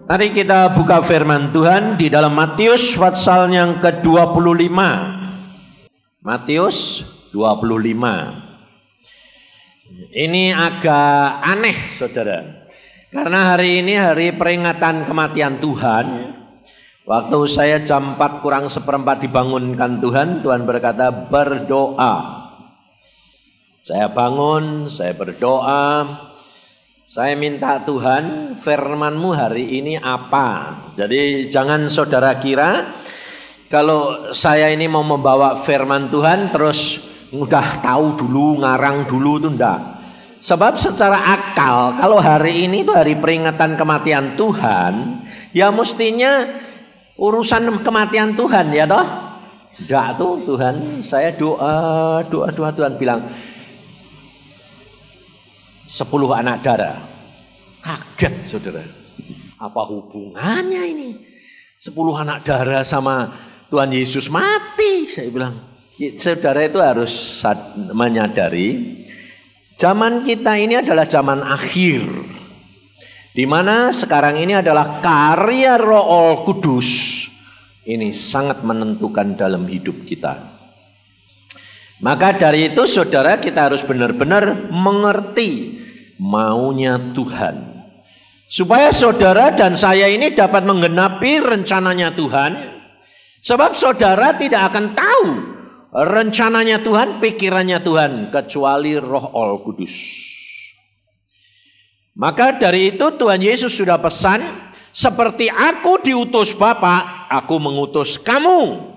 Mari kita buka firman Tuhan di dalam Matius pasal yang ke-25. Matius 25. Ini agak aneh, saudara. Karena hari ini hari peringatan kematian Tuhan. Waktu saya jam 4 kurang seperempat dibangunkan Tuhan, Tuhan berkata berdoa. Saya bangun, saya berdoa. Saya minta Tuhan, firman-Mu hari ini apa? Jadi jangan saudara kira kalau saya ini mau membawa firman Tuhan terus udah tahu dulu, ngarang dulu, itu enggak. Sebab secara akal kalau hari ini itu hari peringatan kematian Tuhan, ya mestinya urusan kematian Tuhan, ya toh? Enggak tuh Tuhan, saya doa Tuhan bilang 10 anak darah. Kaget saudara. Apa hubungannya ini? 10 anak darah sama Tuhan Yesus mati. Saya bilang, saudara itu harus menyadari zaman kita ini adalah zaman akhir. Di mana sekarang ini adalah karya Roh Kudus. Ini sangat menentukan dalam hidup kita. Maka dari itu saudara kita harus benar-benar mengerti maunya Tuhan. Supaya saudara dan saya ini dapat menggenapi rencananya Tuhan. Sebab saudara tidak akan tahu rencananya Tuhan, pikirannya Tuhan, kecuali Roh Kudus. Maka dari itu Tuhan Yesus sudah pesan, seperti aku diutus Bapa, aku mengutus kamu.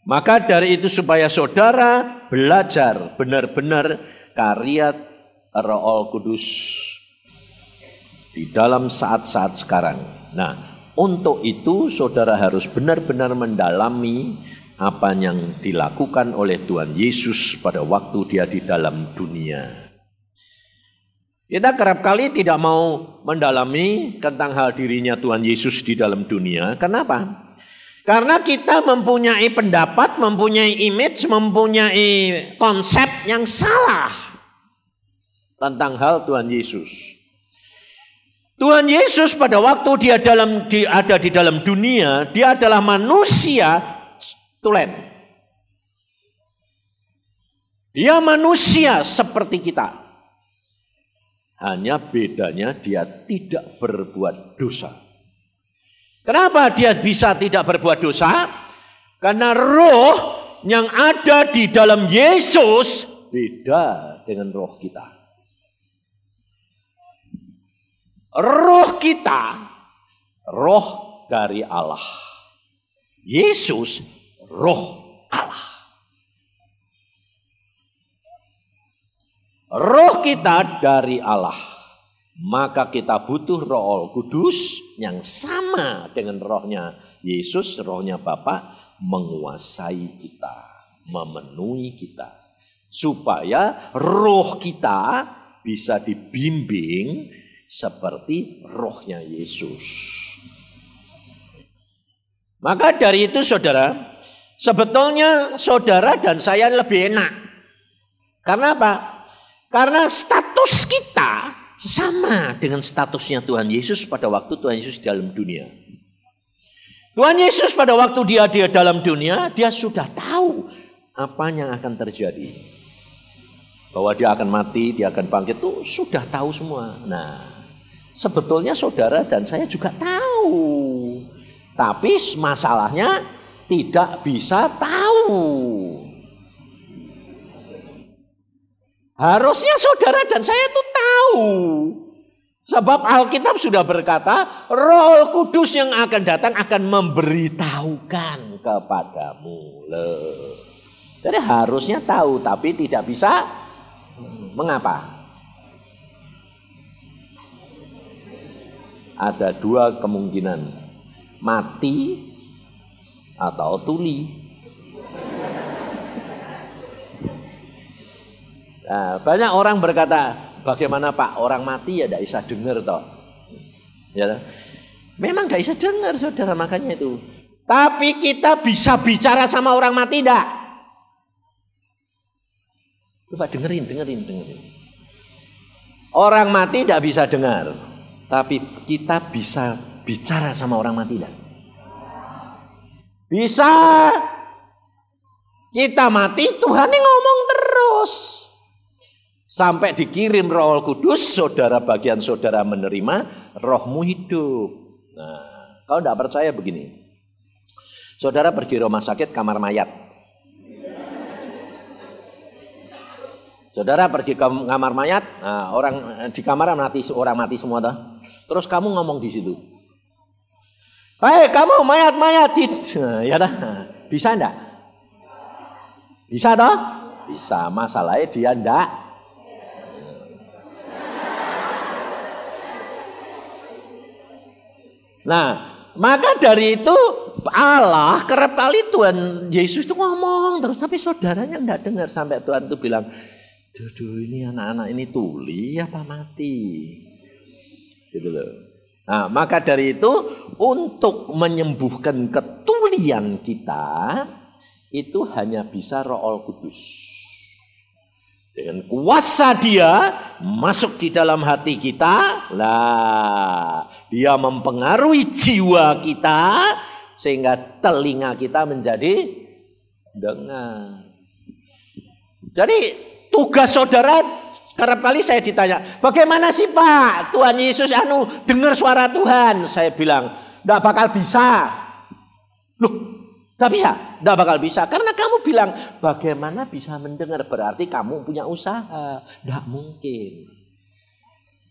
Maka dari itu supaya saudara belajar benar-benar karya Roh Kudus di dalam saat-saat sekarang. Nah, untuk itu saudara harus benar-benar mendalami apa yang dilakukan oleh Tuhan Yesus pada waktu dia di dalam dunia. Kita kerap kali tidak mau mendalami tentang hal dirinya Tuhan Yesus di dalam dunia. Kenapa? Karena kita mempunyai pendapat, mempunyai image, mempunyai konsep yang salah tentang hal Tuhan Yesus. Tuhan Yesus pada waktu dia ada di dalam dunia, dia adalah manusia tulen. Dia manusia seperti kita. Hanya bedanya dia tidak berbuat dosa. Kenapa dia bisa tidak berbuat dosa? Karena roh yang ada di dalam Yesus beda dengan roh kita. Roh kita, roh dari Allah. Yesus, roh Allah. Roh kita dari Allah. Maka kita butuh Roh Kudus yang sama dengan rohnya Yesus, rohnya Bapa, menguasai kita, memenuhi kita. Supaya roh kita bisa dibimbing seperti rohnya Yesus. Maka dari itu saudara, sebetulnya saudara dan saya lebih enak. Karena apa? Karena status kita sama dengan statusnya Tuhan Yesus pada waktu Tuhan Yesus dalam dunia. Tuhan Yesus pada waktu dia dalam dunia, dia sudah tahu apa yang akan terjadi. Bahwa dia akan mati, dia akan bangkit, itu sudah tahu semua. Nah, sebetulnya saudara dan saya juga tahu. Tapi masalahnya tidak bisa tahu. Harusnya saudara dan saya itu tahu. Sebab Alkitab sudah berkata, Roh Kudus yang akan datang akan memberitahukan kepadamu. Jadi harusnya tahu, tapi tidak bisa. Mengapa? Ada 2 kemungkinan. Mati atau tuli. Nah, banyak orang berkata, bagaimana Pak, orang mati ya tidak bisa dengar toh. Ya, memang tidak bisa dengar saudara, makanya itu. Tapi kita bisa bicara sama orang mati tidak? Coba dengerin. Orang mati tidak bisa dengar, tapi kita bisa bicara sama orang mati tidak? Bisa. Kita mati, Tuhan ini ngomong terus. Sampai dikirim Roh Kudus, saudara bagian saudara menerima, rohmu hidup. Nah, kalau tidak percaya begini. Saudara pergi rumah sakit, kamar mayat. Saudara pergi ke kamar mayat, nah, orang di kamar orang mati semua dah. Terus kamu ngomong di situ. Hei kamu mayat-mayat. Nah, ya dah. Bisa enggak? Bisa toh? Bisa. Masalahnya dia enggak. Nah, maka dari itu Allah kerap kali Tuhan Yesus itu ngomong terus, tapi saudaranya enggak dengar sampai Tuhan itu bilang, "Duh, ini anak-anak ini tuli apa mati?" Gitu loh. Nah, maka dari itu untuk menyembuhkan ketulian kita itu hanya bisa Roh Kudus. Dengan kuasa dia masuk di dalam hati kita, lah dia mempengaruhi jiwa kita sehingga telinga kita menjadi dengar. Jadi tugas saudara, kerap kali saya ditanya, bagaimana sih Pak Tuhan Yesus dengar suara Tuhan? Saya bilang, tidak bakal bisa. Loh, tidak bisa? Tidak bakal bisa. Karena kamu bilang, bagaimana bisa mendengar? Berarti kamu punya usaha. Tidak mungkin.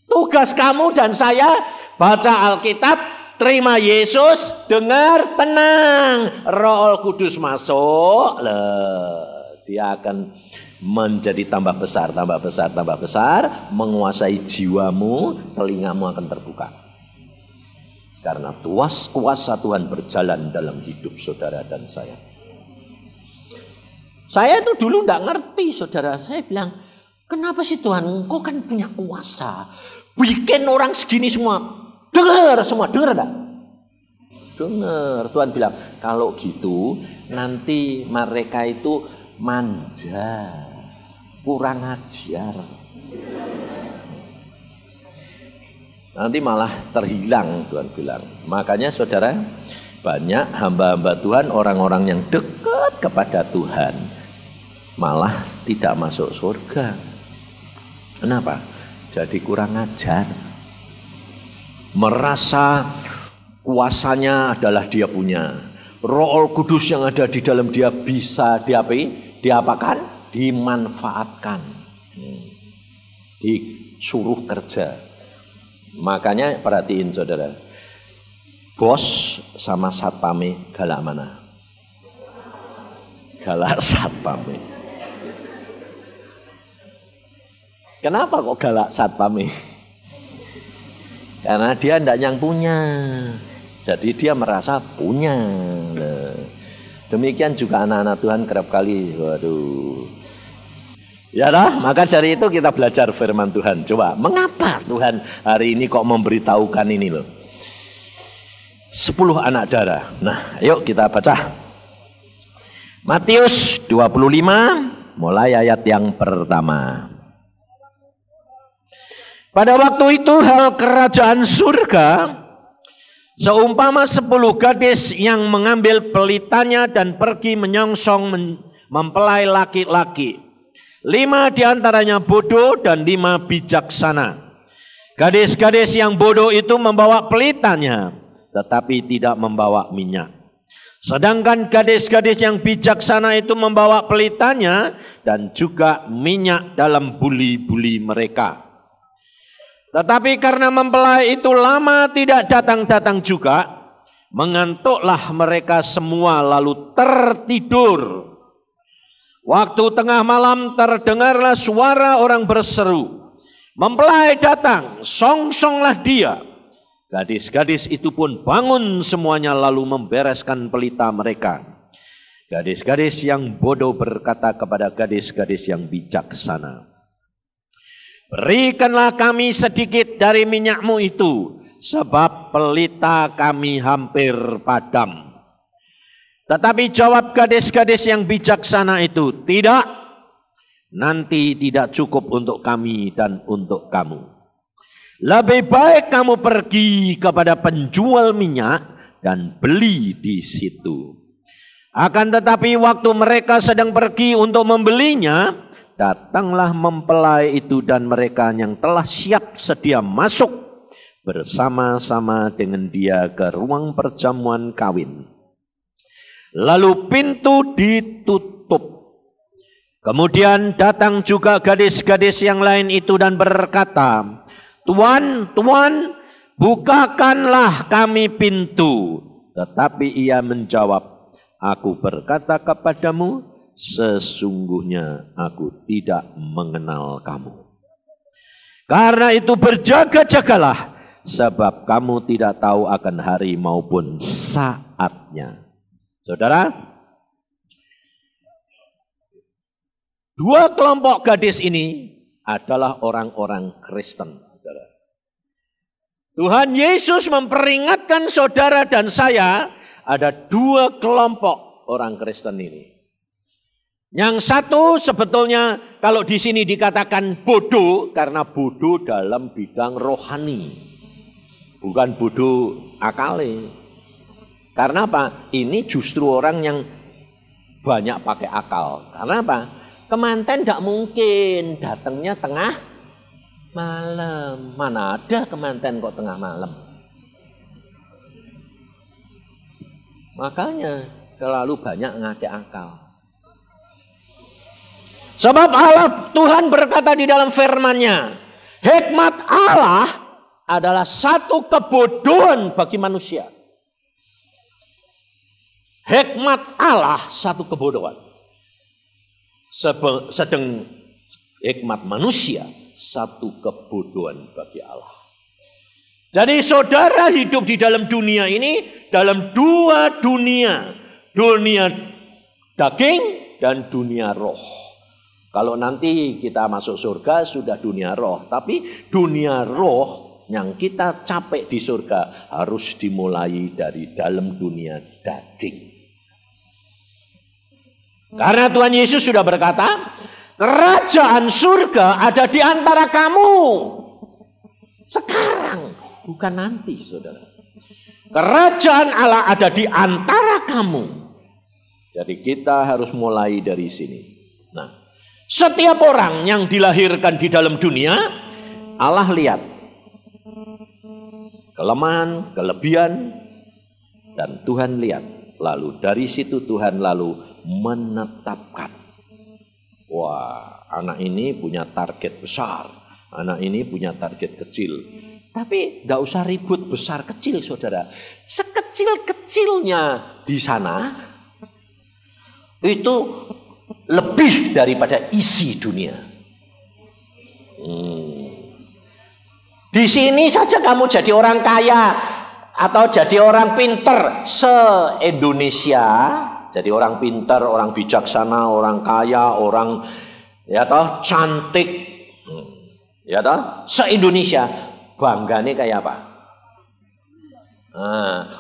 Tugas kamu dan saya, baca Alkitab, terima Yesus, dengar, tenang. Roh Kudus masuk, dia akan menjadi tambah besar, menguasai jiwamu, telingamu akan terbuka. Karena kuasa Tuhan berjalan dalam hidup saudara dan saya. Saya itu dulu tidak ngerti, saudara. Saya bilang, kenapa sih Tuhan, engkau kan punya kuasa, bikin orang segini semua dengar enggak? Dengar. Tuhan bilang, kalau gitu nanti mereka itu manja, kurang ajar. Nanti malah terhilang, Tuhan bilang. Makanya saudara, banyak hamba-hamba Tuhan, orang-orang yang dekat kepada Tuhan, malah tidak masuk surga. Kenapa? Jadi kurang ajar. Merasa kuasanya adalah dia punya. Roh Kudus yang ada di dalam dia bisa diapakan? Dimanfaatkan. Disuruh kerja. Makanya perhatiin saudara, bos sama satpame galak mana? Galak satpame. Kenapa kok galak satpame? Karena dia tidak yang punya, jadi dia merasa punya. Nah, demikian juga anak-anak Tuhan kerap kali, waduh. Ya dah, maka dari itu kita belajar firman Tuhan. Coba, mengapa Tuhan hari ini kok memberitahukan ini loh? 10 anak darah. Nah, yuk kita baca. Matius 25, mulai ayat yang pertama. Pada waktu itu hal kerajaan surga seumpama 10 gadis yang mengambil pelitanya dan pergi menyongsong mempelai laki-laki. 5 diantaranya bodoh dan 5 bijaksana. Gadis-gadis yang bodoh itu membawa pelitanya, tetapi tidak membawa minyak. Sedangkan gadis-gadis yang bijaksana itu membawa pelitanya dan juga minyak dalam buli-buli mereka. Tetapi karena mempelai itu lama tidak datang-datang juga, mengantuklah mereka semua lalu tertidur. Waktu tengah malam terdengarlah suara orang berseru, "Mempelai datang, songsonglah dia." Gadis-gadis itu pun bangun semuanya lalu membereskan pelita mereka. Gadis-gadis yang bodoh berkata kepada gadis-gadis yang bijaksana, "Berikanlah kami sedikit dari minyakmu itu, sebab pelita kami hampir padam." Tetapi jawab gadis-gadis yang bijaksana itu, "Tidak, nanti tidak cukup untuk kami dan untuk kamu. Lebih baik kamu pergi kepada penjual minyak dan beli di situ. Akan tetapi waktu mereka sedang pergi untuk membelinya, datanglah mempelai itu dan mereka yang telah siap sedia masuk bersama-sama dengan dia ke ruang perjamuan kawin. Lalu pintu ditutup. Kemudian datang juga gadis-gadis yang lain itu dan berkata, Tuan, Tuan, bukakanlah kami pintu. Tetapi ia menjawab, aku berkata kepadamu, sesungguhnya aku tidak mengenal kamu. Karena itu berjaga-jagalah, sebab kamu tidak tahu akan hari maupun saatnya. Saudara, dua kelompok gadis ini adalah orang-orang Kristen. Tuhan Yesus memperingatkan saudara dan saya, ada dua kelompok orang Kristen ini. Yang satu sebetulnya kalau di sini dikatakan bodoh, karena bodoh dalam bidang rohani. Bukan bodoh akali. Karena apa? Ini justru orang yang banyak pakai akal. Karena apa? Kemanten tidak mungkin datangnya tengah malam. Mana ada kemanten kok tengah malam? Makanya terlalu banyak ngake akal. Sebab Allah Tuhan berkata di dalam firman-Nya, hikmat Allah adalah satu kebodohan bagi manusia. Hikmat Allah satu kebodohan. Sedang hikmat manusia satu kebodohan bagi Allah. Jadi saudara hidup di dalam dunia ini, dalam dua dunia. Dunia daging dan dunia roh. Kalau nanti kita masuk surga sudah dunia roh. Tapi dunia roh yang kita capek di surga harus dimulai dari dalam dunia daging. Karena Tuhan Yesus sudah berkata, kerajaan surga ada di antara kamu. Sekarang, bukan nanti, saudara. Kerajaan Allah ada di antara kamu. Jadi kita harus mulai dari sini. Nah, setiap orang yang dilahirkan di dalam dunia, Allah lihat kelemahan, kelebihan, dan Tuhan lihat. Lalu dari situ Tuhan lalu menetapkan. Wah, anak ini punya target besar. Anak ini punya target kecil. Tapi tidak usah ribut besar kecil, saudara. Sekecil-kecilnya di sana, itu lebih daripada isi dunia. Di sini saja kamu jadi orang kaya atau jadi orang pinter se-Indonesia, jadi orang pinter, orang bijaksana, orang kaya, orang ya toh cantik, ya toh se-Indonesia, banggane kayak apa?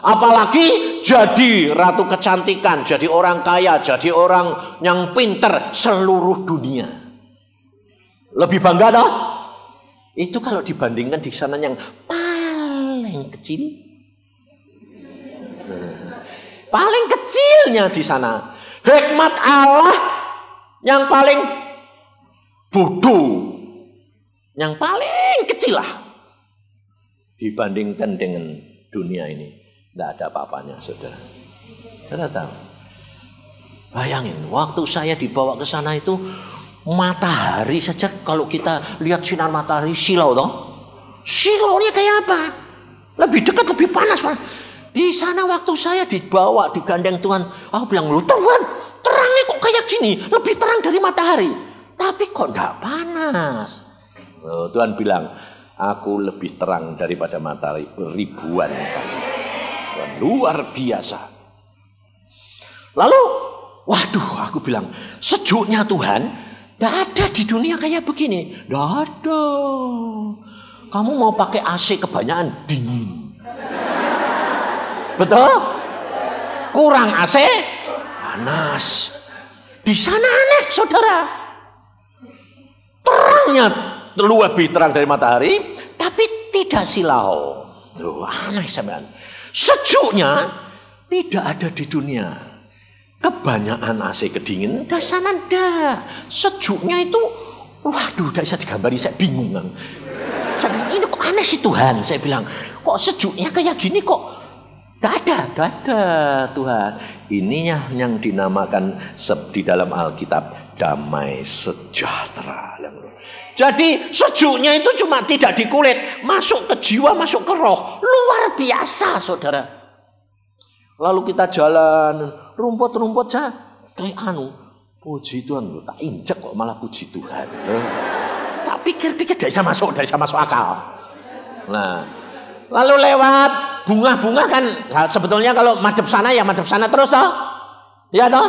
Apalagi jadi ratu kecantikan, jadi orang kaya, jadi orang yang pinter seluruh dunia. Lebih bangga toh? Itu kalau dibandingkan di sana yang paling kecil. Paling kecilnya di sana. Hikmat Allah yang paling bodoh. Yang paling kecil lah. Dibandingkan dengan dunia ini. Tidak ada apa-apanya, saudara. Saudara tahu? Bayangin, waktu saya dibawa ke sana itu, matahari saja kalau kita lihat sinar matahari silau toh. Silaunya kayak apa? Lebih dekat, lebih panas, Pak. Di sana waktu saya dibawa, digandeng Tuhan, aku bilang, lu Tuhan, terangnya kok kayak gini, lebih terang dari matahari. Tapi kok enggak panas? Tuhan bilang, aku lebih terang daripada matahari ribuan kali. Luar biasa. Lalu, waduh, aku bilang, sejuknya Tuhan, enggak ada di dunia kayak begini. Enggak ada. Kamu mau pakai AC kebanyakan, dingin. Betul? Kurang AC, panas. Di sana aneh, saudara. Terangnya lebih terang dari matahari, tapi tidak silau. Loh, aneh sampean. Sejuknya tidak ada di dunia. Kebanyakan AC kedingin, dasarnya ndak. Sejuknya itu, waduh, tidak bisa digambari, saya bingung kan. Saya bilang, ini kok aneh sih Tuhan, saya bilang. Kok sejuknya kayak gini kok? Tidak ada Tuhan. Ininya yang dinamakan di dalam Alkitab damai sejahtera. Jadi sejuknya itu cuma tidak di kulit, masuk ke jiwa, masuk ke roh. Luar biasa, saudara. Lalu kita jalan, rumput-rumput saja. Puji Tuhan, tak injek kok malah puji Tuhan. Tak pikir-pikir tidak bisa masuk akal. Nah, lalu lewat bunga-bunga kan, nah, sebetulnya kalau madep sana ya madep sana terus toh. Ya toh?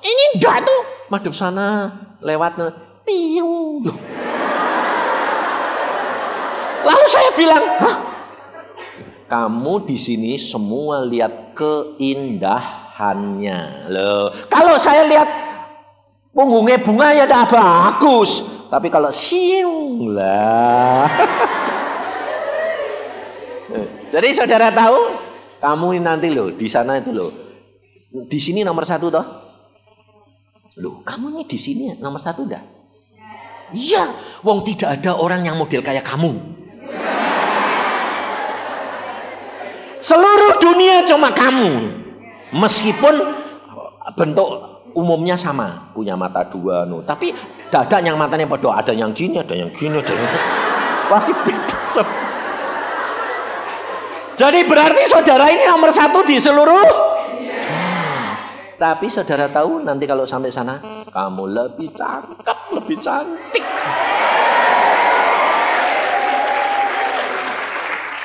Ini enggak tuh, madep sana, lewat piu. Lalu saya bilang, hah? Kamu di sini semua lihat keindahannya. Loh, kalau saya lihat punggungnya bunga ya dah bagus. Tapi kalau siung lah. Jadi saudara tahu, kamu ini nanti loh di sana itu loh. Di sini nomor 1 toh? Loh, kamu ini di sini nomor 1 dah? Iya, wong tidak ada orang yang model kayak kamu. Seluruh dunia cuma kamu. Meskipun bentuk umumnya sama, punya mata 2 no. Tapi ada yang matanya podo, ada yang gini, ada yang gini, ada yang gini. Pasti beda. Jadi berarti saudara ini nomor 1 di seluruh. Tapi saudara tahu nanti kalau sampai sana, kamu lebih cakep, lebih cantik.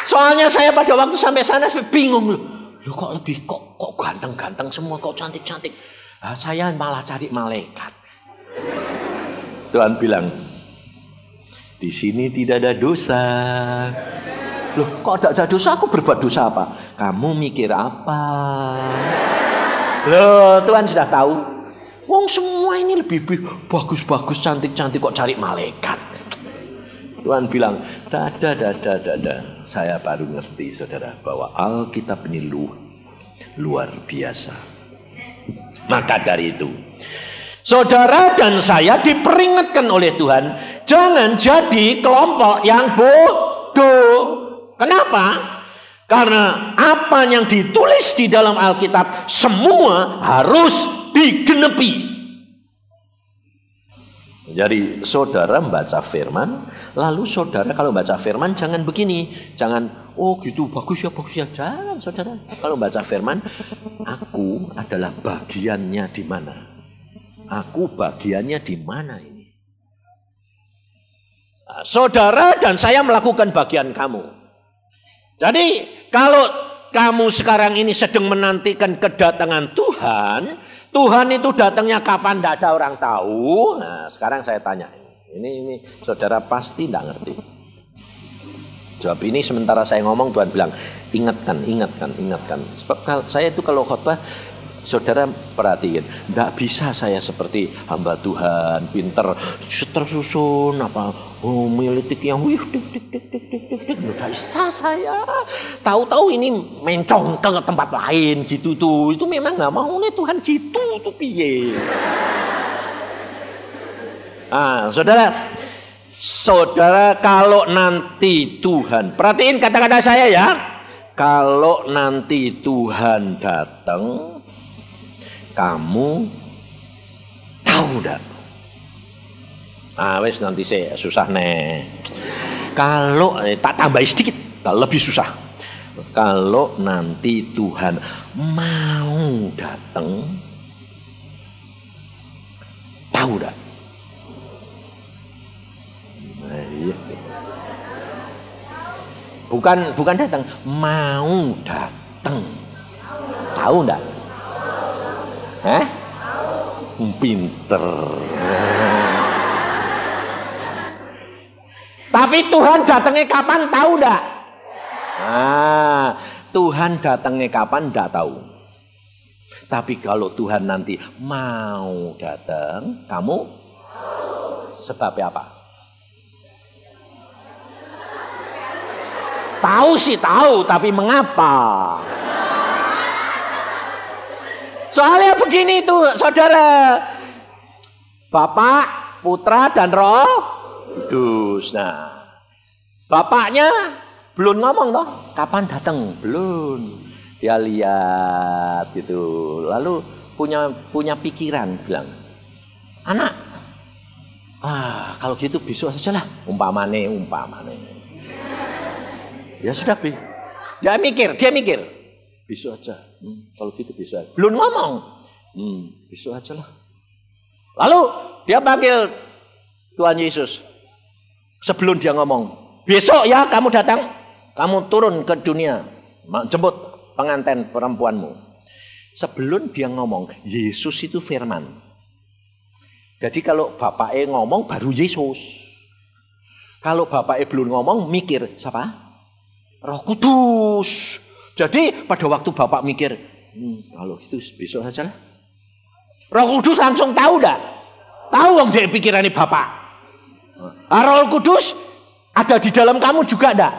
Soalnya saya pada waktu sampai sana bingung loh. Loh kok lebih kok ganteng-ganteng semua, kok cantik-cantik. Nah, saya malah cari malaikat. Tuhan bilang, di sini tidak ada dosa. Loh, kok tidak ada dosa? Aku berbuat dosa apa? Kamu mikir apa? Loh, Tuhan sudah tahu. Wong semua ini lebih bagus-bagus, cantik-cantik, kok cari malaikat. Tuhan bilang, ada. Saya baru ngerti, saudara, bahwa Alkitab ini luar biasa. Maka dari itu, saudara dan saya diperingatkan oleh Tuhan, jangan jadi kelompok yang bodoh. Kenapa? Karena apa yang ditulis di dalam Alkitab semua harus digenepi. Jadi saudara membaca firman, lalu saudara kalau baca firman jangan begini, jangan oh gitu bagus ya, jangan saudara. Kalau baca firman, aku adalah bagiannya di mana? Aku bagiannya di mana ini? Nah, saudara dan saya melakukan bagian kamu. Jadi kalau kamu sekarang ini sedang menantikan kedatangan Tuhan, Tuhan itu datangnya kapan tidak ada orang tahu. Nah, sekarang saya tanya, ini saudara pasti tidak ngerti. Jawab ini sementara saya ngomong, Tuhan bilang, ingatkan. Sebab saya itu kalau khotbah, saudara perhatiin, tidak bisa saya seperti hamba Tuhan, pinter, tersusun militik yang tidak bisa saya. Tahu-tahu ini mencong ke tempat lain gitu tuh. Itu memang nggak mau nih Tuhan gitu tuh piye. Ah, saudara kalau nanti Tuhan, perhatiin kata-kata saya ya. Kalau nanti Tuhan datang, kamu tahu enggak? Wes nanti saya susah nih. Kalau tak tambah sedikit, lebih susah. Kalau nanti Tuhan mau datang, tahu enggak? Nah, iya. Bukan datang, mau datang. Tahu enggak? Pinter. Tapi Tuhan datangnya kapan tahu enggak? Tuhan datangnya kapan enggak tahu. Tapi kalau Tuhan nanti mau datang, kamu sebabnya apa? Tahu sih tahu, tapi mengapa? Soalnya begini tuh, saudara. Bapak, Putra, dan Roh Kudus. Nah, bapaknya belum ngomong toh, kapan datang? Belum. Dia lihat gitu. Lalu punya pikiran, bilang, anak, kalau gitu besok saja lah. Umpamane. Ya sudah, dia mikir. Besok aja. Kalau gitu besok aja. Belum ngomong. Besok aja lah. Lalu dia panggil Tuhan Yesus. Sebelum dia ngomong, besok ya kamu datang, kamu turun ke dunia, jemput pengantin perempuanmu. Sebelum dia ngomong, Yesus itu firman. Jadi kalau bapaknya ngomong baru Yesus. Kalau bapaknya belum ngomong, mikir siapa? Roh Kudus. Jadi pada waktu bapak mikir, kalau itu besok saja lah. Roh Kudus langsung tahu dah. Tahu yang dia pikirannya bapak. Roh Kudus ada di dalam kamu juga enggak?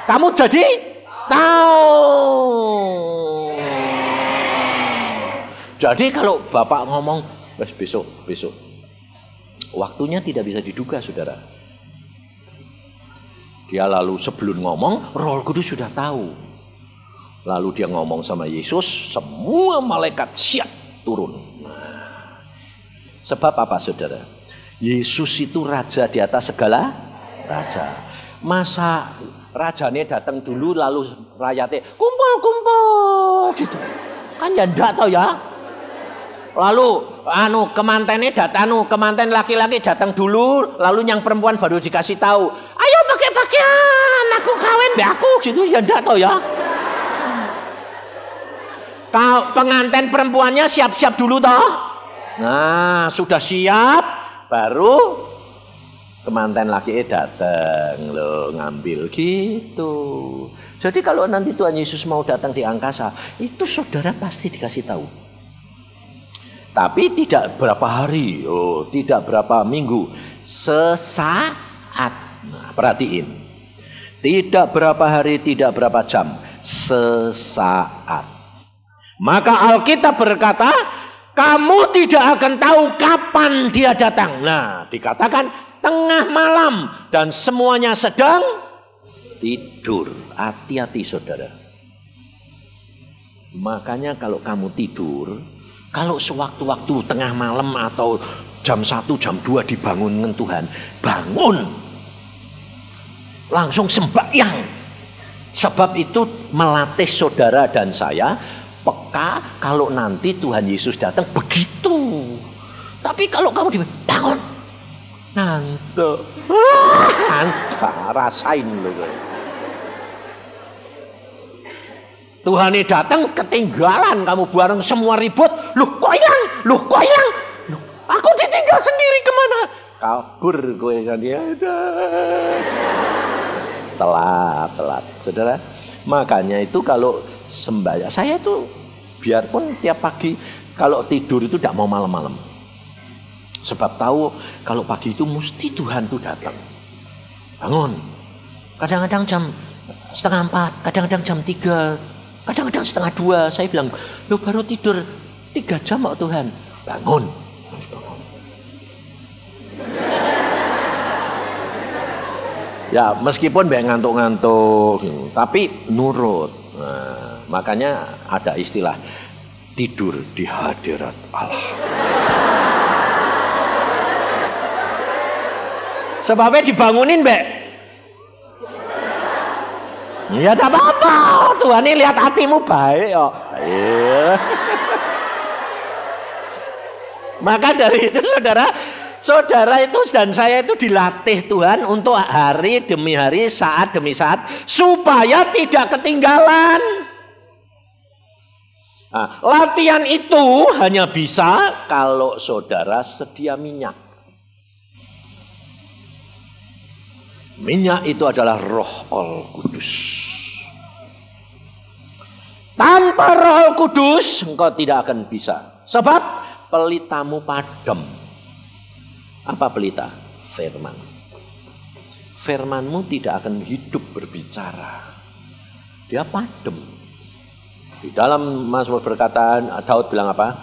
Kamu jadi tahu. Jadi kalau bapak ngomong, besok. Waktunya tidak bisa diduga, saudara. Dia lalu sebelum ngomong, Roh Kudus sudah tahu. Lalu dia ngomong sama Yesus, semua malaikat siap turun. Sebab apa, saudara? Yesus itu raja di atas segala raja. Masa rajanya datang dulu lalu rakyatnya kumpul gitu. Kan ya enggak tahu ya. Lalu kemanten laki-laki datang dulu, lalu yang perempuan baru dikasih tahu, ayo pakai pakaian, aku kawin be aku gitu, ya enggak tahu ya. Pengantin perempuannya siap-siap dulu toh. Nah, sudah siap, baru kemanten laki datang loh, ngambil gitu. Jadi kalau nanti Tuhan Yesus mau datang di angkasa, itu saudara pasti dikasih tahu. Tapi tidak berapa hari, tidak berapa minggu, sesaat. Nah, perhatiin. Tidak berapa hari, tidak berapa jam, sesaat. Maka Alkitab berkata, kamu tidak akan tahu kapan dia datang. Nah, dikatakan tengah malam dan semuanya sedang tidur. Hati-hati, saudara. Makanya kalau kamu tidur, kalau sewaktu-waktu tengah malam atau jam 1, jam 2 dibangunkan Tuhan, bangun. Langsung sembahyang. Sebab itu melatih saudara dan saya peka kalau nanti Tuhan Yesus datang begitu. Tapi kalau kamu bangun, nanti rasain loh. Tuhan ini datang ketinggalan, kamu bareng semua ribut. Loh kok hilang? Aku ditinggal sendiri kemana? Kabur gue kan dia. Telat, saudara. Makanya itu kalau sembahyang, saya tuh biarpun tiap pagi kalau tidur itu tidak mau malam-malam. Sebab tahu kalau pagi itu mesti Tuhan tuh datang. Bangun. Kadang-kadang jam 3:30, kadang-kadang jam 3. Kadang-kadang 1:30, saya bilang, lu baru tidur 3 jam kok Tuhan. Bangun. Ya meskipun ngantuk-ngantuk, tapi nurut. Nah, makanya ada istilah tidur di hadirat Allah. Sebabnya dibangunin, Mbak. Ya tak apa-apa, Tuhan ini lihat hatimu baik kok. Maka dari itu saudara itu dan saya itu dilatih Tuhan untuk hari demi hari, saat demi saat, supaya tidak ketinggalan. Nah, latihan itu hanya bisa kalau saudara sedia minyak. Minyak itu adalah Roh Kudus. Tanpa Roh Kudus engkau tidak akan bisa. Sebab pelitamu padam. Apa pelita? Firman. firman-Mu tidak akan hidup berbicara. Dia padam. Di dalam Mazmur perkataan Daud bilang apa?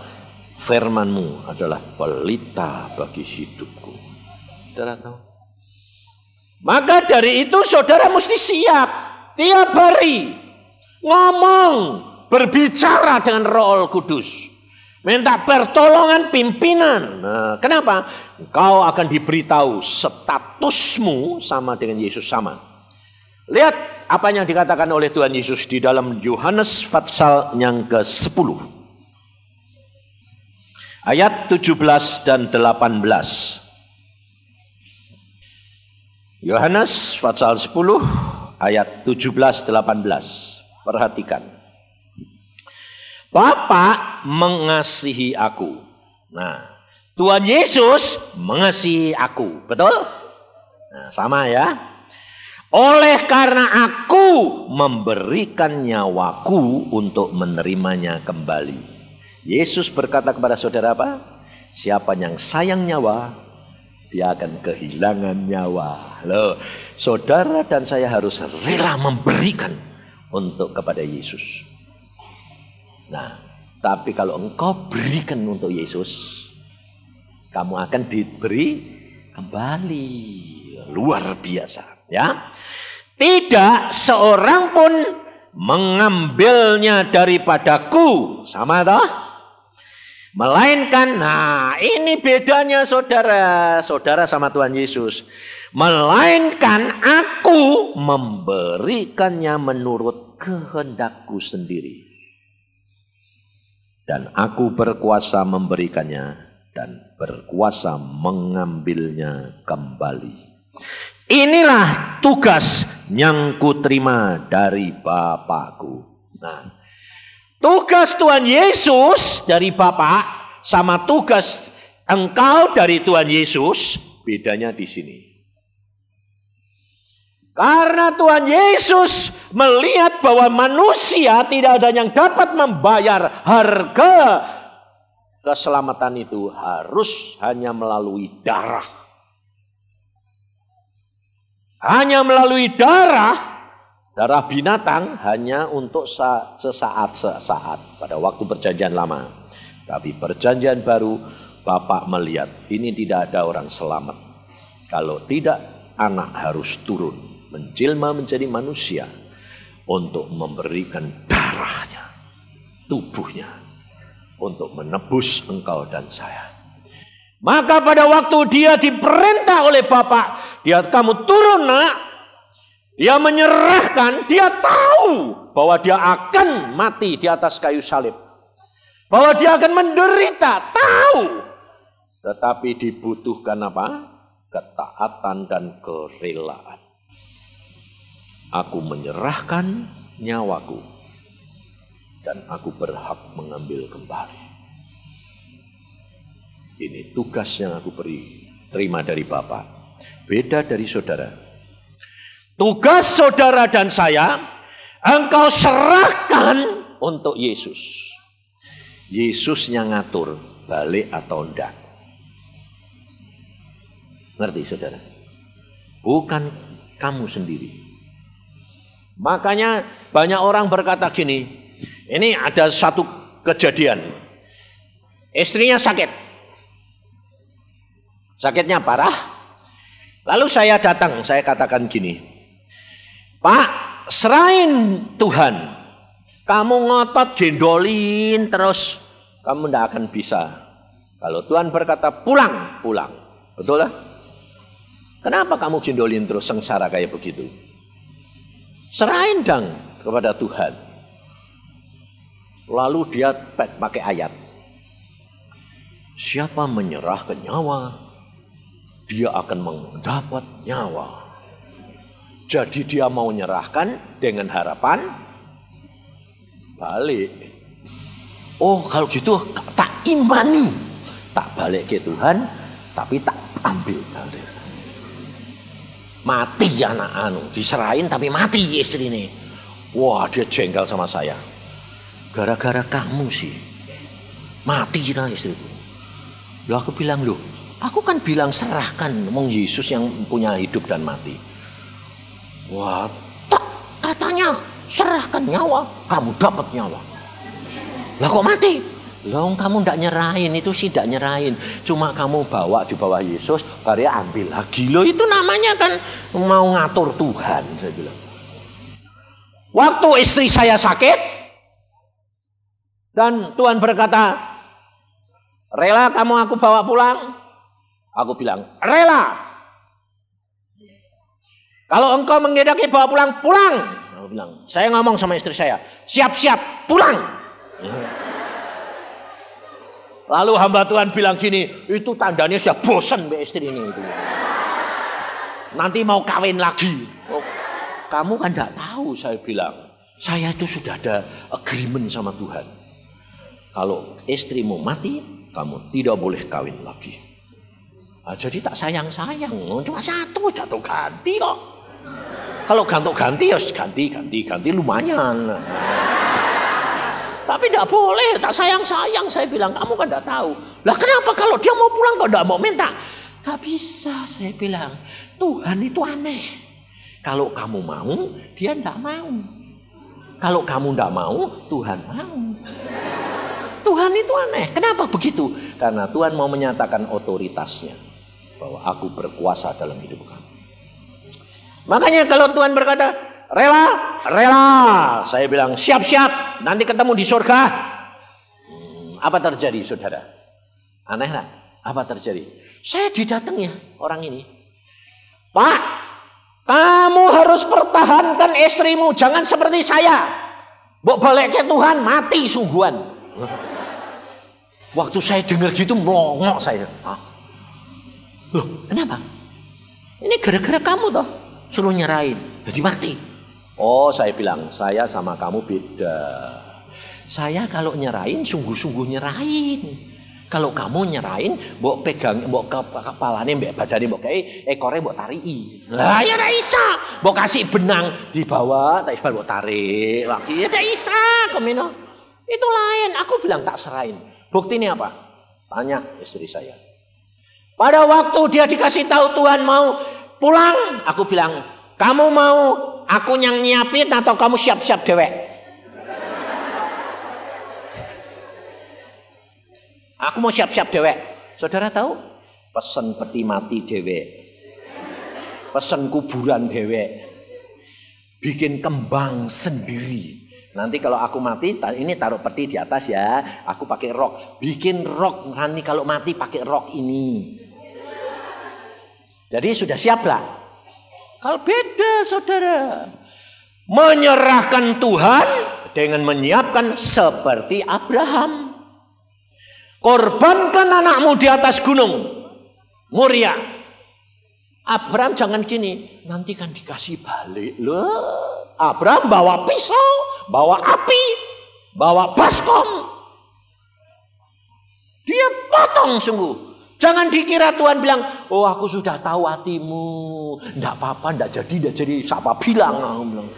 Firman-Mu adalah pelita bagi hidupku. Saudara tahu? Maka dari itu saudara mesti siap tiap hari ngomong, berbicara dengan Roh Kudus. Minta pertolongan pimpinan. Nah, kenapa? Engkau akan diberitahu statusmu sama dengan Yesus sama. Lihat apa yang dikatakan oleh Tuhan Yesus di dalam Yohanes pasal yang ke-10. Ayat 17 dan 18. Yohanes pasal 10 ayat 17-18. Perhatikan. Bapa mengasihi aku. Nah, Tuhan Yesus mengasihi aku. Betul? Nah, sama ya. Oleh karena aku memberikan nyawaku untuk menerimanya kembali. Yesus berkata kepada saudara apa? Siapa yang sayang nyawa, dia akan kehilangan nyawa. Loh, saudara dan saya harus rela memberikan untuk kepada Yesus. Nah, tapi kalau engkau berikan untuk Yesus, kamu akan diberi kembali. Luar biasa, ya. Tidak seorang pun mengambilnya daripadaku. Sama toh? Melainkan, nah ini bedanya saudara sama Tuhan Yesus. Melainkan aku memberikannya menurut kehendakku sendiri. Dan aku berkuasa memberikannya dan berkuasa mengambilnya kembali. Inilah tugas yang kuterima dari Bapakku. Nah, tugas Tuhan Yesus dari Bapa sama tugas engkau dari Tuhan Yesus bedanya di sini. Karena Tuhan Yesus melihat bahwa manusia tidak ada yang dapat membayar harga keselamatan itu harus hanya melalui darah. Hanya melalui darah binatang hanya untuk sesaat pada waktu perjanjian lama. Tapi perjanjian baru Bapak melihat ini tidak ada orang selamat. Kalau tidak anak harus turun. Menjelma menjadi manusia untuk memberikan darahnya, tubuhnya, untuk menebus engkau dan saya. Maka pada waktu dia diperintah oleh Bapak, dia kamu turun nak, dia menyerahkan, dia tahu bahwa dia akan mati di atas kayu salib. Bahwa dia akan menderita, tahu. Tetapi dibutuhkan apa? Ketaatan dan kerelaan. Aku menyerahkan nyawaku dan aku berhak mengambil kembali. Ini tugas yang aku terima dari Bapa. Beda dari saudara. Tugas saudara dan saya, engkau serahkan untuk Yesus. Yesus yang ngatur balik atau enggak. Ngerti saudara? Bukan kamu sendiri. Makanya banyak orang berkata gini, ini ada satu kejadian. Istrinya sakit. Sakitnya parah. Lalu saya datang, saya katakan gini, Pak, serahin Tuhan. Kamu ngotot gendolin terus, kamu tidak akan bisa. Kalau Tuhan berkata pulang, pulang. Betul lah? Kenapa kamu gendolin terus sengsara kayak begitu? Serahin dong kepada Tuhan. Lalu dia pakai ayat. Siapa menyerahkan nyawa, dia akan mendapat nyawa. Jadi dia mau menyerahkan dengan harapan balik. Oh kalau gitu tak imani. Tak balik ke Tuhan, tapi tak ambil balik. Mati anak diserahin tapi mati istri ini. Wah dia jengkel sama saya. Gara-gara kamu sih mati lah istriku. Loh aku bilang loh, aku kan bilang serahkan, Yesus yang punya hidup dan mati. Wah, tak, katanya serahkan nyawa, kamu dapat nyawa. Lah kok mati? Lah kamu ndak nyerahin, itu sih ndak nyerahin. Cuma kamu bawa di bawah Yesus, baru ambil lagi. Loh itu namanya kan mau ngatur Tuhan, saya bilang. Waktu istri saya sakit, dan Tuhan berkata, rela kamu aku bawa pulang? Aku bilang, rela. Kalau engkau menghendaki bawa pulang, pulang. Aku bilang, saya ngomong sama istri saya, siap-siap, pulang. Lalu hamba Tuhan bilang gini, itu tandanya saya bosan mbak istri ini. Itu. Nanti mau kawin lagi. Oh, kamu kan tidak tahu, saya bilang. Saya itu sudah ada agreement sama Tuhan. Kalau istrimu mati, kamu tidak boleh kawin lagi. Nah, jadi tak sayang-sayang, cuma satu jatuh ganti kok. Kalau ganti-ganti ya ganti lumayan. Tapi tidak boleh, tak sayang-sayang. Saya bilang, kamu kan tidak tahu. Lah kenapa kalau dia mau pulang kok tidak mau minta? Gak bisa, saya bilang. Tuhan itu aneh. Kalau kamu mau, dia tidak mau. Kalau kamu tidak mau, Tuhan mau. Tuhan itu aneh. Kenapa begitu? Karena Tuhan mau menyatakan otoritasnya. Bahwa aku berkuasa dalam hidup kamu. Makanya kalau Tuhan berkata, rela, rela. Saya bilang, siap-siap. Nanti ketemu di surga. Apa terjadi, saudara? Aneh lah. Apa terjadi? Saya didatangi orang ini. Pak, kamu harus pertahankan istrimu. Jangan seperti saya. Mbok balik ke Tuhan, mati sungguhan. Waktu saya dengar gitu, melongok saya. Loh, kenapa? Ini gara-gara kamu toh. Suruh nyerahin, jadi mati. Oh, saya bilang, saya sama kamu beda. Saya kalau nyerahin, sungguh-sungguh nyerahin. Kalau kamu nyerahin, mbok pegang, mbok kepalanya, mbok badannya, mbok kayak ekornya mbok tarii. Lah ya tidak bisa. Mbok kasih benang di bawah, tak bisa mbok tarik lagi. Ya tidak bisa, komino. Itu lain. Aku bilang tak serahin. Buktinya apa? Tanya istri saya. Pada waktu dia dikasih tahu Tuhan mau pulang, aku bilang, kamu mau aku yang nyiapin atau kamu siap-siap dewek? Aku mau siap-siap dewek. Saudara tahu? Pesen peti mati dewek. Pesen kuburan dewek. Bikin kembang sendiri. Nanti kalau aku mati, ini taruh peti di atas ya. Aku pakai rok. Bikin rok, nanti kalau mati pakai rok ini. Jadi sudah siap lah. Kalau beda saudara. Menyerahkan Tuhan dengan menyiapkan seperti Abraham. Korbankan anakmu di atas gunung Moria. Abraham jangan gini. Nanti kan dikasih balik. Loh, Abraham bawa pisau, bawa api, bawa baskom. Dia potong sungguh. Jangan dikira Tuhan bilang, oh aku sudah tahu hatimu. Tidak apa-apa, tidak jadi. Siapa bilang? Aku bilang.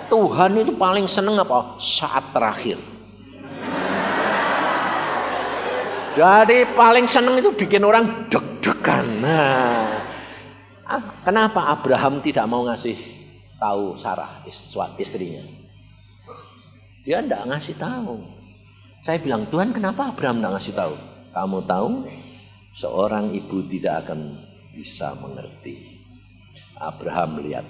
Tuhan itu paling seneng apa? Saat terakhir. Jadi paling seneng itu bikin orang deg-degan. Nah, kenapa Abraham tidak mau ngasih tahu Sarah, istrinya? Dia tidak ngasih tahu. Saya bilang, Tuhan kenapa Abraham tidak ngasih tahu? Kamu tahu? Seorang ibu tidak akan bisa mengerti. Abraham melihat,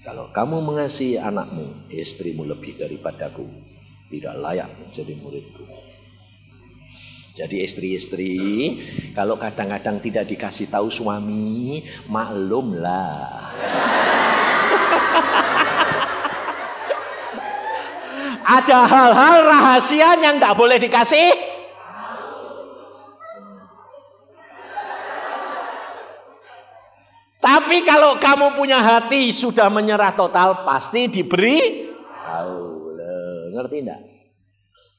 kalau kamu mengasihi anakmu, istrimu lebih daripadaku, tidak layak menjadi muridku. Jadi istri-istri, kalau kadang-kadang tidak dikasih tahu suami, maklumlah. Ada hal-hal rahasia yang tidak boleh dikasih. Tapi kalau kamu punya hati sudah menyerah total, pasti diberi tahu. Ngerti enggak?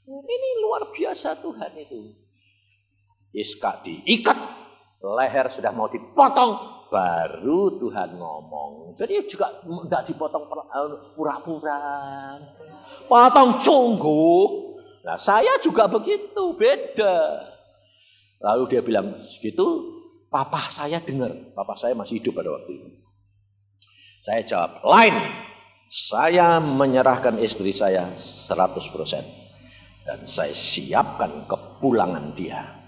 Ini luar biasa Tuhan itu. Iska diikat, leher sudah mau dipotong, baru Tuhan ngomong. Jadi juga enggak dipotong pura-pura. Potong sungguh. Nah, saya juga begitu, beda. Lalu dia bilang, segitu, papa saya dengar. Papa saya masih hidup pada waktu itu. Saya jawab, lain. Saya menyerahkan istri saya 100%. Dan saya siapkan kepulangan dia.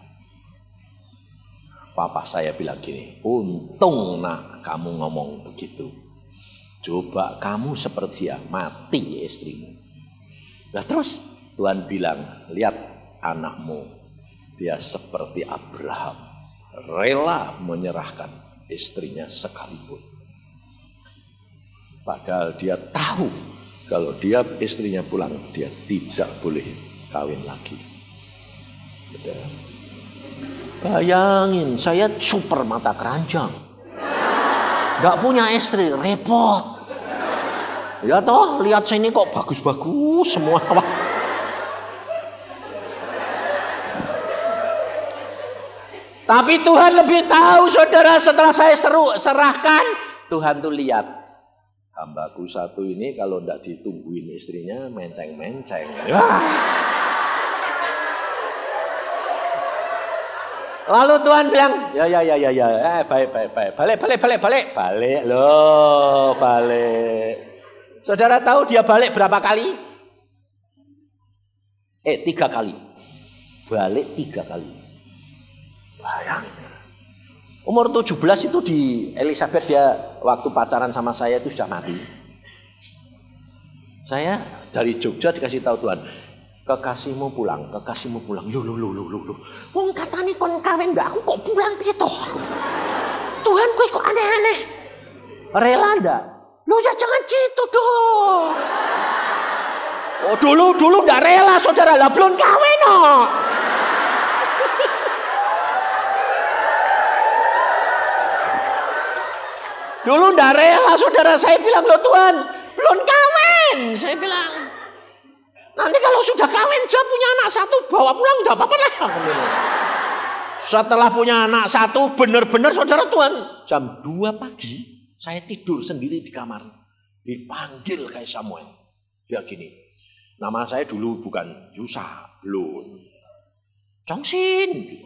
Papa saya bilang gini, untung nak kamu ngomong begitu. Coba kamu seperti dia, mati istrimu. Nah terus Tuhan bilang, lihat anakmu, dia seperti Abraham, rela menyerahkan istrinya sekalipun. Padahal dia tahu kalau dia istrinya pulang, dia tidak boleh kawin lagi. Betul. Bayangin, saya super mata keranjang, nggak punya istri, repot. Ya toh, lihat saya ini kok bagus-bagus semua. Tapi Tuhan lebih tahu, saudara, setelah saya serahkan, Tuhan tuh lihat, hambaku satu ini kalau tidak ditungguin istrinya, menceng-menceng. Lalu Tuhan bilang, baik, balik loh, balik. Saudara tahu dia balik berapa kali? 3 kali. Balik 3 kali. Bayangin. Umur 17 itu di Elizabeth, dia waktu pacaran sama saya itu sudah mati. Saya dari Jogja dikasih tahu Tuhan, kekasihmu pulang. Loh. Wong katanya kon kawin mbak aku kok pulang gitu. Tuhan kowe kok aneh-aneh. Rela ndak? Loh ya jangan gitu dong. Oh dulu ndak rela saudara, lah belum kawin no. Dulu ndak rela saudara, saya bilang loh Tuhan, belum kawin. Saya bilang, nanti kalau sudah kawin dia punya anak 1 bawa pulang enggak apa-apa lah. Setelah punya anak 1 benar-benar saudara Tuhan, jam 2 pagi saya tidur sendiri di kamar, dipanggil kayak Samuel. Dia gini, nama saya dulu bukan Yusa, belum. Chongsin.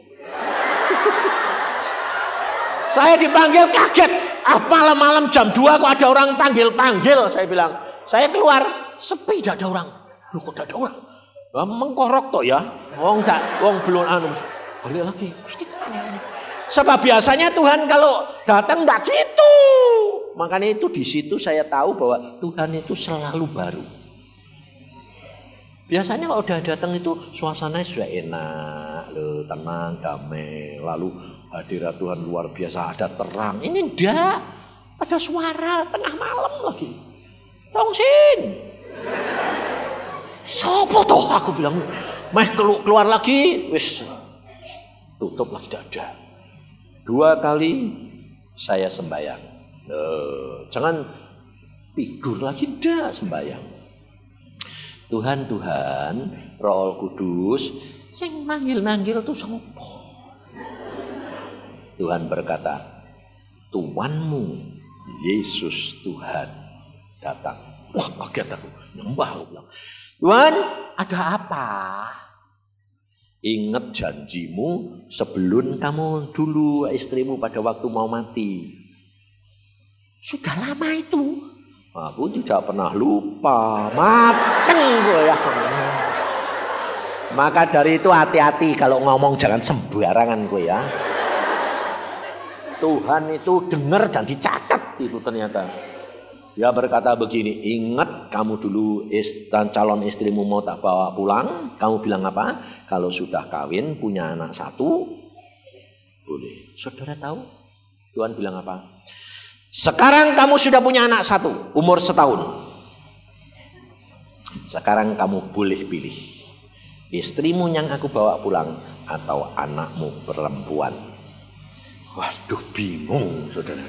Saya dipanggil kaget. Malam-malam jam 2 kok ada orang panggil-panggil. Saya bilang, saya keluar, sepi tidak ada orang. Loh kok tidak ada orang? Mengkorok toh ya. Wong belum anu. Balik lagi. Sebab biasanya Tuhan kalau datang enggak gitu. Makanya itu di situ saya tahu bahwa Tuhan itu selalu baru. Biasanya kalau udah datang itu suasananya sudah enak, loh, tenang, damai. Lalu hadirat Tuhan luar biasa, ada terang. Ini enggak, ada suara tengah malam lagi. Tongsin. Sopo toh aku bilang, meh keluar lagi, wis tutup lagi dada. 2 kali saya sembahyang. Jangan tidur lagi dah sembahyang. Tuhan, Roh Kudus, sing manggil tuh sopo? Tuhan berkata, Tuanmu Yesus Tuhan datang. Wah kaget aku, nyembah aku bilang, Tuhan ada apa? Ingat janjimu sebelum kamu dulu istrimu pada waktu mau mati. Sudah lama itu. Aku tidak pernah lupa. Mateng gue ya. Maka dari itu hati-hati kalau ngomong, jangan sembarangan gue ya. Tuhan itu dengar dan dicatat itu ternyata. Dia berkata begini, ingat kamu dulu calon istrimu mau tak bawa pulang. Kamu bilang apa? Kalau sudah kawin punya anak 1 boleh. Saudara tahu Tuhan bilang apa? Sekarang kamu sudah punya anak 1, umur 1 tahun. Sekarang kamu boleh pilih. Istrimu yang aku bawa pulang atau anakmu perempuan. Waduh bingung saudara.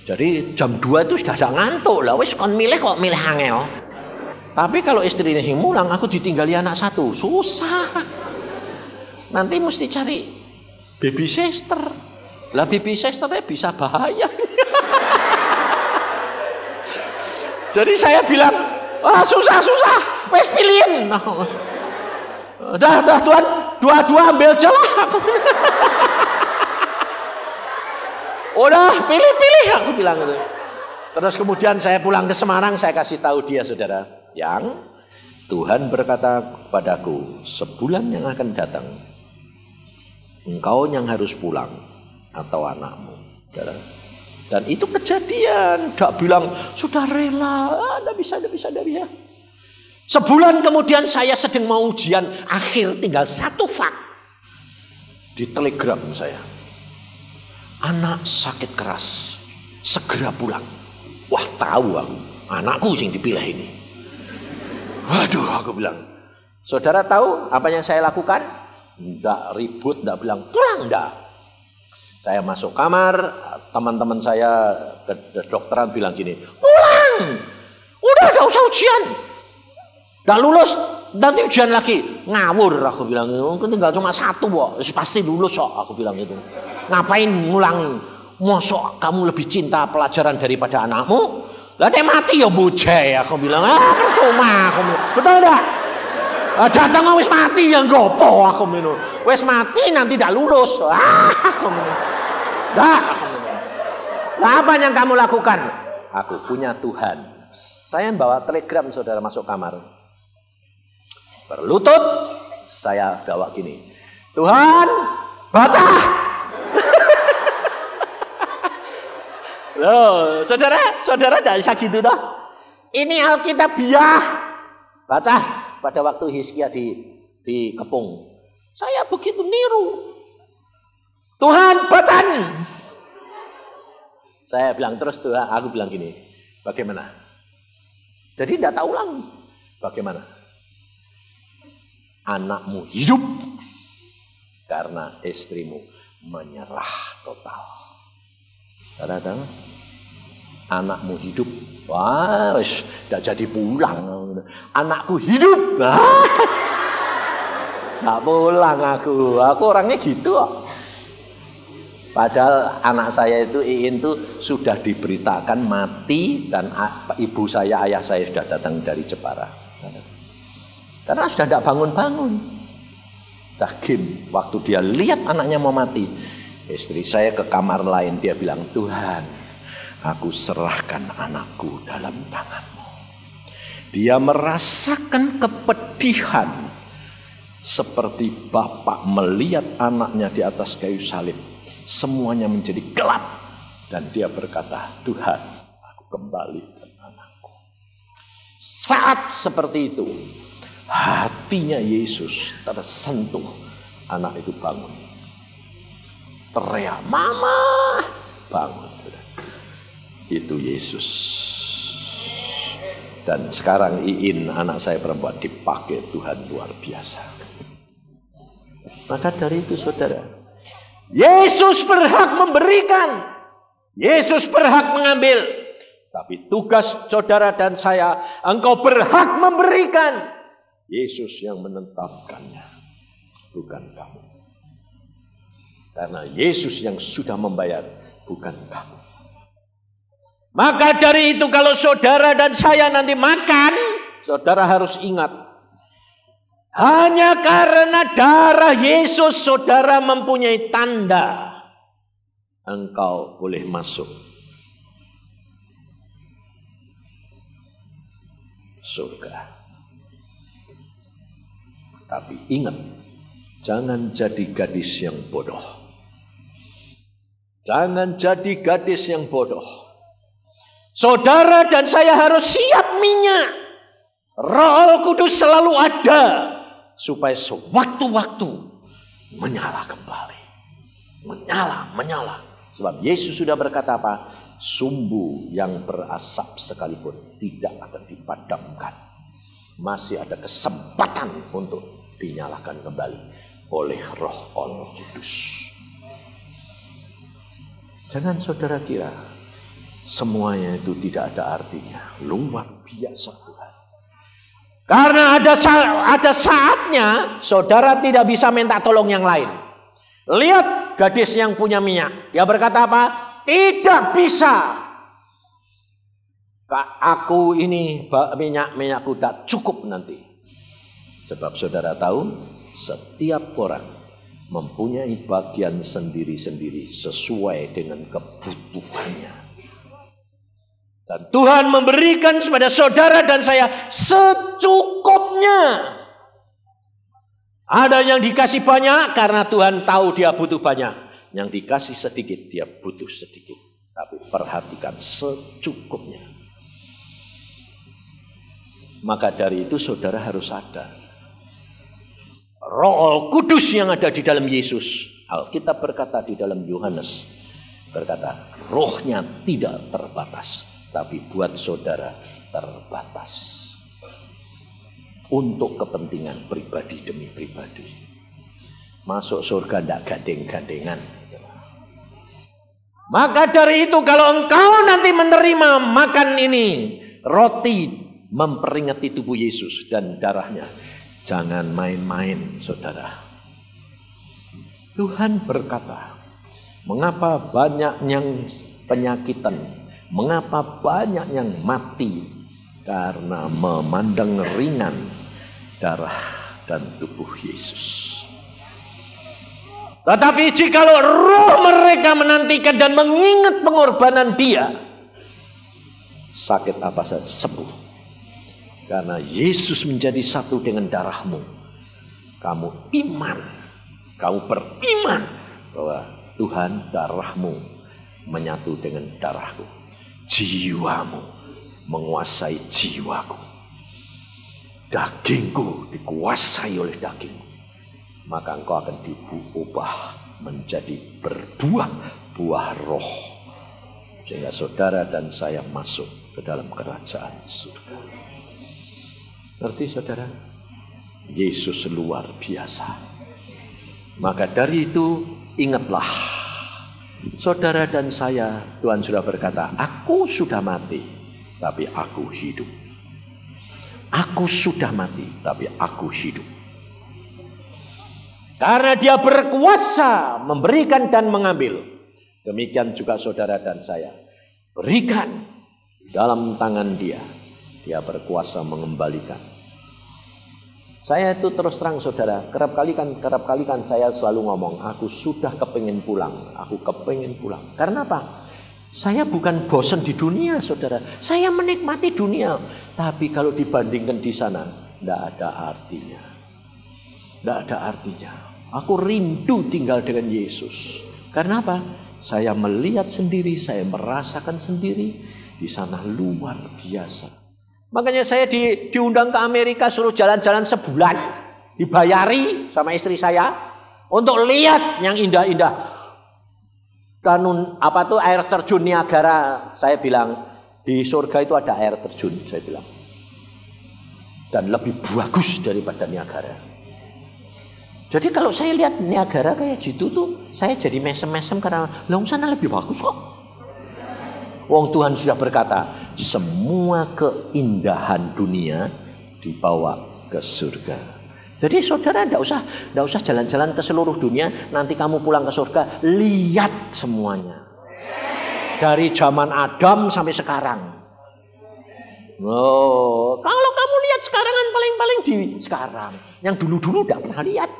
Jadi jam 2 itu sudah ada ngantuk lah. Wis kon milih kok milih angel. Tapi kalau istrinya yang mulang, aku ditinggali anak 1, susah. Nanti mesti cari baby sister. Lah baby sisternya bisa bahaya. Jadi saya bilang, susah, wes pilihin. Dah Tuhan, 2 ambil aja lah. Udah pilih aku bilang gitu. Terus kemudian saya pulang ke Semarang, saya kasih tahu dia, saudara, yang Tuhan berkata kepadaku, sebulan yang akan datang, engkau yang harus pulang atau anakmu. Saudara. Dan itu kejadian, tidak bilang sudah rela, tidak bisa. Sebulan kemudian saya sedang mau ujian akhir, tinggal satu fak. Di telegram saya, anak sakit keras, segera pulang. Wah, tahu aku, anakku yang dipilih ini. Waduh, aku bilang, saudara tahu apa yang saya lakukan? Tidak ribut, tidak bilang pulang, tidak. Saya masuk kamar, teman-teman saya kedokteran bilang gini, pulang, udah gak usah ujian, gak lulus, nanti ujian lagi. Ngawur, aku bilang, tinggal cuma satu kok, pasti lulus kok, aku bilang itu. Ngapain ngulangi? Mosok kamu lebih cinta pelajaran daripada anakmu? Lah nek mati ya bojai, aku bilang. Percuma, aku bilang. Betul enggak? Datang wis mati ya ngopo, aku bilang. Wis mati nanti tidak lulus. Aku bilang. Enggak, aku bilang. Nah, apa yang kamu lakukan? Aku punya Tuhan. Saya bawa telegram, saudara, masuk kamar. Berlutut, saya bawa gini. Tuhan, baca. Loh, saudara tidak bisa gitu toh. Ini Alkitabiah. Baca pada waktu Hizkia di Kepung. Saya begitu niru. Tuhan, baca. Saya bilang terus Tuhan, aku bilang gini, bagaimana? Jadi tidak tahu ulang. Bagaimana? Anakmu hidup karena istrimu menyerah total. Kadang-kadang anakmu hidup, wah, tidak jadi pulang. Anakku hidup, nggak pulang aku orangnya gitu kok. Padahal anak saya itu Iin tuh sudah diberitakan mati dan ibu saya, ayah saya sudah datang dari Jepara. Karena sudah tidak bangun-bangun. Dagim, waktu dia lihat anaknya mau mati. Istri saya ke kamar lain, dia bilang, Tuhan, aku serahkan anakku dalam tangan-Mu. Dia merasakan kepedihan seperti bapak melihat anaknya di atas kayu salib. Semuanya menjadi gelap. Dan dia berkata, Tuhan, aku kembalikan anakku. Saat seperti itu, hatinya Yesus tersentuh. Anak itu bangun. Teriak, mama, bangun. Itu Yesus. Dan sekarang Iin, anak saya perempuan, dipakai Tuhan luar biasa. Maka dari itu saudara, Yesus berhak memberikan, Yesus berhak mengambil. Tapi tugas saudara dan saya, engkau berhak memberikan. Yesus yang menetapkannya, bukan kamu. Karena Yesus yang sudah membayar, bukan kamu. Maka dari itu kalau saudara dan saya nanti makan, saudara harus ingat. Hanya karena darah Yesus saudara mempunyai tanda. Engkau boleh masuk surga. Tapi ingat, jangan jadi gadis yang bodoh. Jangan jadi gadis yang bodoh. Saudara dan saya harus siap minyak. Roh Kudus selalu ada. Supaya sewaktu-waktu menyala kembali. Menyala. Sebab Yesus sudah berkata apa? Sumbu yang berasap sekalipun tidak akan dipadamkan. Masih ada kesempatan untuk dinyalakan kembali oleh Roh Allah Kudus. Jangan saudara kira semuanya itu tidak ada artinya. Luar biasa Tuhan. Karena ada saatnya saudara tidak bisa minta tolong yang lain. Lihat gadis yang punya minyak. Dia berkata apa? Tidak bisa. Aku ini minyakku tidak cukup nanti. Sebab saudara tahu, setiap orang mempunyai bagian sendiri-sendiri sesuai dengan kebutuhannya. Dan Tuhan memberikan kepada saudara dan saya secukupnya. Ada yang dikasih banyak karena Tuhan tahu dia butuh banyak. Yang dikasih sedikit dia butuh sedikit. Tapi perhatikan secukupnya. Maka dari itu saudara harus sadar. Roh Kudus yang ada di dalam Yesus. Alkitab berkata di dalam Yohanes. Berkata rohnya tidak terbatas. Tapi buat saudara terbatas. Untuk kepentingan pribadi demi pribadi. Masuk surga tidak gandeng-gandengan. Maka dari itu kalau engkau nanti menerima makan ini. Roti memperingati tubuh Yesus dan darahnya. Jangan main-main saudara. Tuhan berkata. Mengapa banyak yang penyakitan. Mengapa banyak yang mati? Karena memandang ringan darah dan tubuh Yesus. Tetapi jikalau roh mereka menantikan dan mengingat pengorbanan dia, sakit apa saja sembuh. Karena Yesus menjadi satu dengan darahmu. Kamu iman, kamu beriman bahwa Tuhan darahmu menyatu dengan darahku. Jiwamu menguasai jiwaku. Dagingku dikuasai oleh dagingmu. Maka engkau akan diubah menjadi berbuah buah roh. Sehingga saudara dan saya masuk ke dalam kerajaan surga. Ngerti saudara? Yesus luar biasa. Maka dari itu ingatlah. Saudara dan saya, Tuhan sudah berkata, aku sudah mati, tapi aku hidup. Aku sudah mati, tapi aku hidup. Karena dia berkuasa memberikan dan mengambil. Demikian juga saudara dan saya. Berikan dalam tangan dia. Dia berkuasa mengembalikan. Saya itu terus terang saudara, kerap kali kan saya selalu ngomong, aku sudah kepingin pulang, aku kepingin pulang. Karena apa? Saya bukan bosan di dunia saudara, saya menikmati dunia. Tapi kalau dibandingkan di sana, tidak ada artinya. Tidak ada artinya. Aku rindu tinggal dengan Yesus. Karena apa? Saya melihat sendiri, saya merasakan sendiri, di sana luar biasa. Makanya saya diundang ke Amerika suruh jalan-jalan sebulan. Dibayari sama istri saya. Untuk lihat yang indah-indah. Kanun apa tuh air terjun Niagara. Saya bilang di surga itu ada air terjun. Saya bilang. Dan lebih bagus daripada Niagara. Jadi kalau saya lihat Niagara kayak gitu tuh. Saya jadi mesem-mesem karena long sana lebih bagus kok. Wong Tuhan sudah berkata. Semua keindahan dunia dibawa ke surga. Jadi saudara tidak usah jalan-jalan ke seluruh dunia. Nanti kamu pulang ke surga, lihat semuanya. Dari zaman Adam sampai sekarang. Oh, kalau kamu lihat sekarang kan paling-paling di sekarang. Yang dulu-dulu tidak pernah lihat.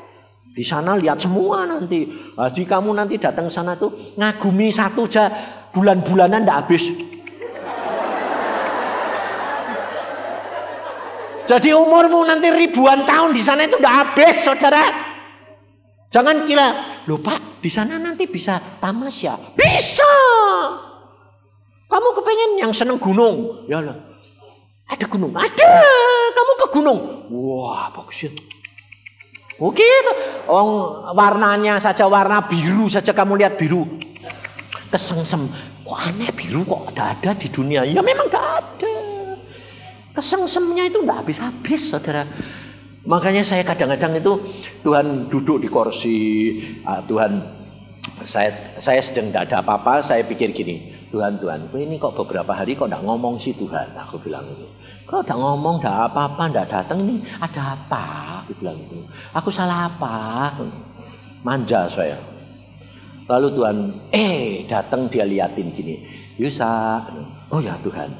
Di sana lihat semua nanti. Jadi kamu nanti datang ke sana tuh ngagumi satu aja bulan-bulanan tidak habis. Jadi umurmu nanti ribuan tahun di sana itu udah habis, saudara. Jangan kira, loh Pak, di sana nanti bisa tamasya. Bisa. Kamu kepengen yang seneng gunung, ya lah. Ada gunung, ada. Kamu ke gunung, wah bagus ya. Oke, warnanya saja warna biru saja kamu lihat biru, kesengsem. Kok aneh biru kok ada di dunia? Ya memang gak ada. Kesengsemnya itu tidak habis-habis saudara. Makanya saya kadang-kadang itu Tuhan duduk di kursi, Tuhan saya sedang tidak ada apa-apa, saya pikir gini, Tuhan, ini kok beberapa hari kok tidak ngomong sih Tuhan. Aku bilang itu, kok tidak ngomong, tidak apa-apa, tidak datang ini, ada apa? Aku bilang itu, aku salah apa? Manja saya. Lalu Tuhan, datang dia liatin gini, Yusa, oh ya Tuhan,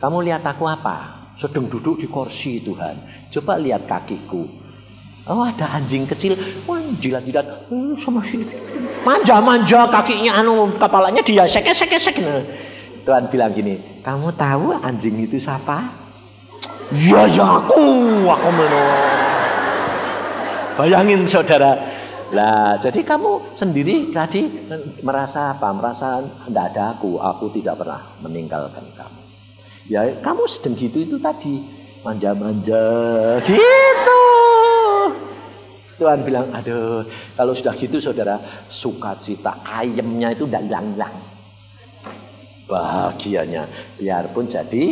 kamu lihat aku apa? Sedang duduk di kursi Tuhan. Coba lihat kakiku. Oh ada anjing kecil. Wah jilat-jilat. Sama sini. Manja-manja kakinya kepalanya dia sek-sek. Tuhan bilang gini, kamu tahu anjing itu siapa? Ya aku menolak. Bayangin saudara. Lah, jadi kamu sendiri tadi merasa apa? Merasa tidak ada aku tidak pernah meninggalkan kamu. Ya, kamu sedang gitu itu tadi, manja-manja gitu. Tuhan bilang, aduh, kalau sudah gitu saudara, sukacita ayemnya itu tidak hilang-hilang. Bahagianya, biarpun jadi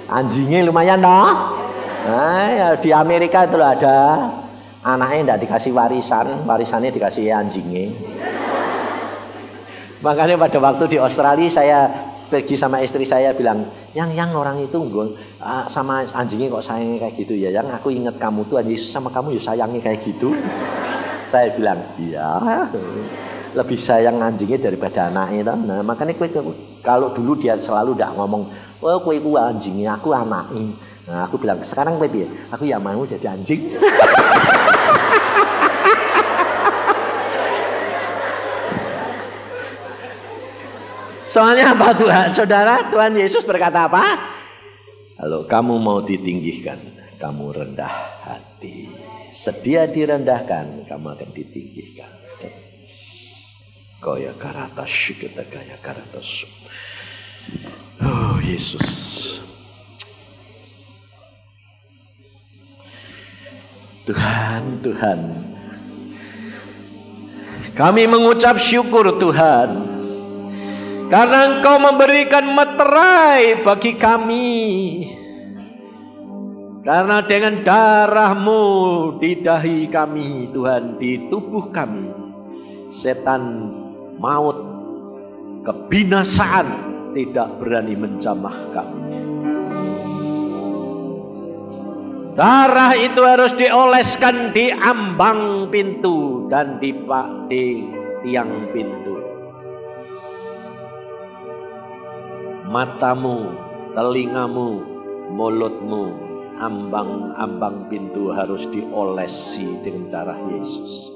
anjingnya lumayan toh. Nah, ya di Amerika itu ada anaknya tidak dikasih warisannya dikasih anjingnya. Makanya pada waktu di Australia saya pergi sama istri saya bilang, yang orang itu sama anjingnya kok sayangnya kayak gitu ya. Yang aku ingat kamu tuh Yesus sama kamu ya sayangnya kayak gitu. Saya bilang, iya. Lebih sayang anjingnya daripada anaknya. Nah, makanya kalau dulu dia selalu tidak ngomong, oh kue anjingnya, aku anaknya. Nah, aku bilang, sekarang baby, aku ya mau jadi anjing. Soalnya apa Tuhan? Saudara, Tuhan Yesus berkata apa? Kalau kamu mau ditinggikan, kamu rendah hati. Sedia direndahkan, kamu akan ditinggikan. Gaya karata syikata gaya karata su. Oh Yesus. Tuhan, Tuhan. Kami mengucap syukur Tuhan. Karena Engkau memberikan meterai bagi kami. Karena dengan darah-Mu di dahi kami Tuhan, di tubuh kami, setan maut, kebinasaan tidak berani menjamah kami. Darah itu harus dioleskan di ambang pintu dan di tiang pintu. Matamu, telingamu, mulutmu, ambang-ambang pintu harus diolesi dengan darah Yesus.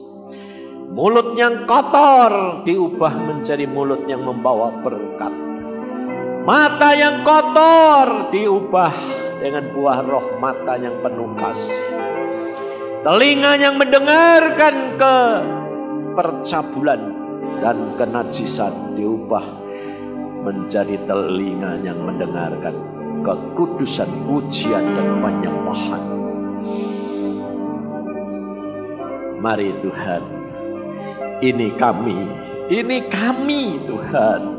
Mulut yang kotor diubah menjadi mulut yang membawa berkat. Mata yang kotor diubah dengan buah roh mata yang penuh kasih. Telinga yang mendengarkan kepercabulan dan kenajisan diubah menjadi telinga yang mendengarkan kekudusan, pujian dan penyembahan. Mari Tuhan, ini kami Tuhan.